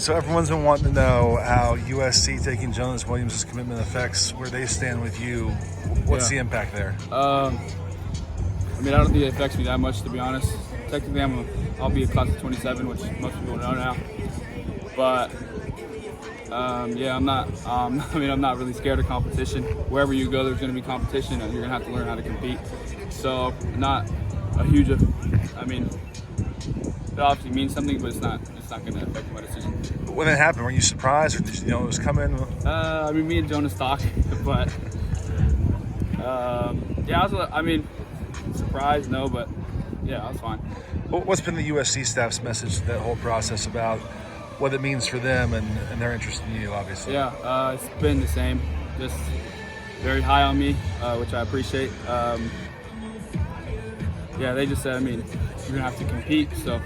So everyone's been wanting to know how USC taking Jonas Williams' commitment affects where they stand with you. What's the impact there? I don't think it affects me that much, to be honest. Technically, I'll be a class of 27, which most people know now. But I'm not. I'm not really scared of competition. Wherever you go, there's going to be competition, and you're going to have to learn how to compete. So, not a huge. It obviously means something, but it's not going to affect my decision. When it happened, were you surprised, or did you know it was coming? Me and Jonas talked, but I was. Surprised, no, but yeah, I was fine. What's been the USC staff's message that whole process about what it means for them and their interest in you, obviously? Yeah, it's been the same. Just very high on me, which I appreciate. They just said, you're going to have to compete, so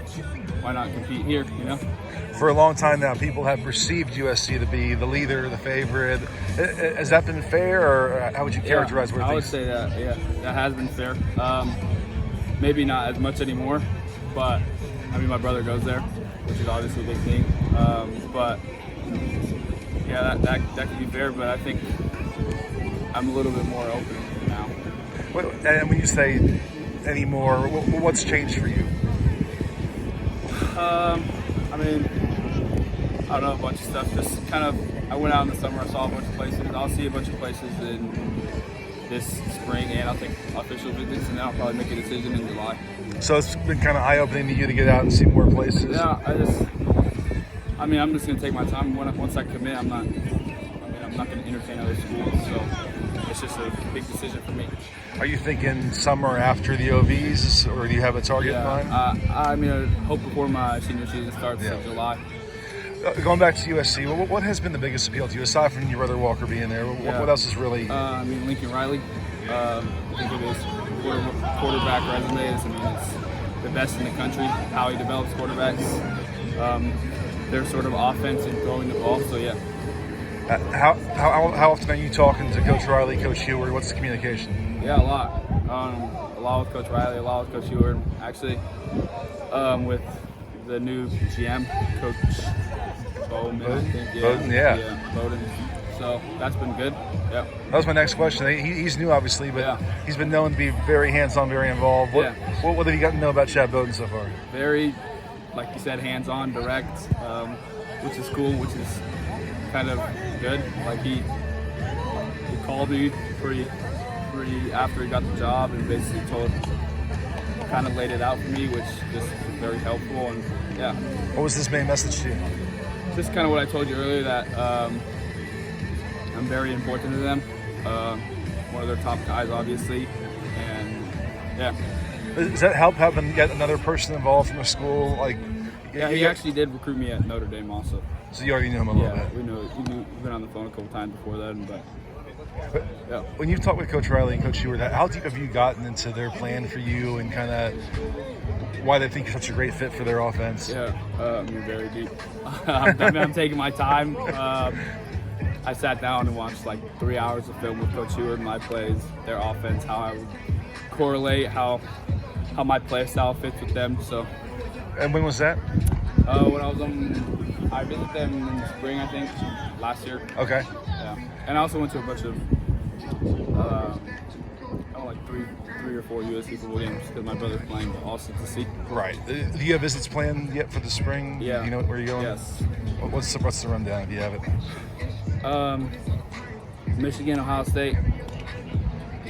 why not compete here, For a long time now, people have perceived USC to be the leader, the favorite. Has that been fair, or how would you characterize where I would things? say that, that has been fair. Maybe not as much anymore, but my brother goes there, which is obviously a big thing. That could be fair, but I think I'm a little bit more open now. And when you say anymore, what's changed for you? I don't know, a bunch of stuff. Just kind of, I went out in the summer, I saw a bunch of places. I'll see a bunch of places in this spring, and I'll take official visits, and then I'll probably make a decision in July. So it's been kind of eye-opening to you to get out and see more places? Yeah, I'm just going to take my time. Once I commit, I'm not going to entertain other schools, so it's just a big decision for me. Are you thinking summer after the OVs, or do you have a target in mind? I hope before my senior season starts in July. Going back to USC, what has been the biggest appeal to you, aside from your brother Walker being there? What else is really... Lincoln Riley. I think of his quarterback resume is, it's the best in the country, how he develops quarterbacks, their sort of offense and throwing the ball, so yeah. How often are you talking to Coach Riley, Coach Heward? What's the communication? Yeah, a lot. A lot with Coach Riley, a lot with Coach Heward. Actually, with the new GM, Coach Bowman, I think. Bowden, Yeah, Bowden. So that's been good. Yeah. That was my next question. He's new, obviously, but he's been known to be very hands-on, very involved. What have you gotten to know about Chad Bowden so far? Very, like you said, hands-on, direct, which is cool, which is kind of good. Like he called me pretty after he got the job and basically kind of laid it out for me, which just was very helpful. And yeah. What was his main message to you? Just kind of what I told you earlier, that I'm very important to them. One of their top guys, obviously, and yeah. Does that help having yet another person involved from the school? Yeah, he actually did recruit me at Notre Dame also. So you already knew him a little bit. Yeah, we've been on the phone a couple times before that, but yeah. When you've talked with Coach Riley and Coach Heward, how deep have you gotten into their plan for you and kind of why they think you're such a great fit for their offense? Yeah, very deep. I'm taking my time. I sat down and watched like 3 hours of film with Coach Heward, my plays, their offense, how I would correlate, how my play style fits with them. So. And when was that? When I visited them in the spring, I think, last year. Okay. Yeah, and I also went to a bunch of like three or four USC football games because my brother's playing also to see. Right. Do you have visits planned yet for the spring? Yeah. Do you know where you're going? Yes. What's the rundown if you have it? Michigan, Ohio State,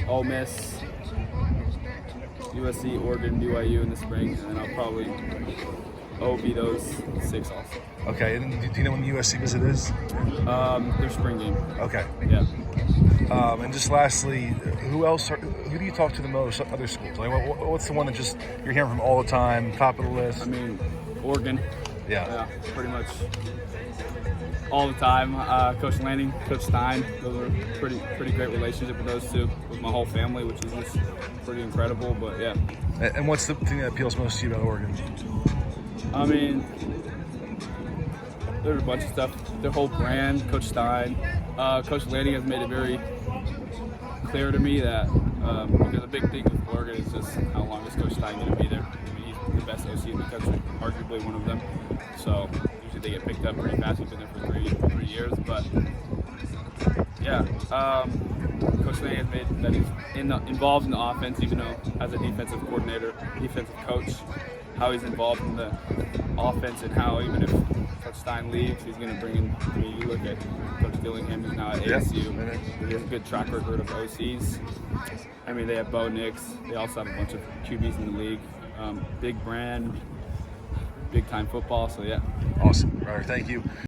Ole Miss, USC, Oregon, BYU in the spring, and then I'll probably OB those 6 also. Okay, and do you know when the USC visit is? Their spring game. Okay. Yeah. And just lastly, who do you talk to the most? Other schools? What's the one that just you're hearing from all the time, top of the list? Oregon. Yeah. Pretty much all the time. Coach Lanning, Coach Stein. Those are pretty great relationship with those two, with my whole family, which is just pretty incredible. But yeah. And what's the thing that appeals most to you about Oregon? There's a bunch of stuff. Their whole brand, Coach Stein. Coach Lanning has made it very clear to me that because a big thing with Oregon is just how long is Coach Stein going to be there. He's the best OC in the country, arguably one of them. So usually they get picked up pretty fast. We've been there for three years, but yeah, Coach Lane has made that he's involved in the offense, even though as a defensive coordinator, defensive coach, how he's involved in the offense and how even if Coach Stein leaves, he's going to bring in. I mean, you look at Coach Dillingham, who's now at ASU. He has a good track record of OCs. I mean, they have Bo Nix. They also have a bunch of QBs in the league. Big brand, big time football. So yeah. Awesome, Ryder. Thank you.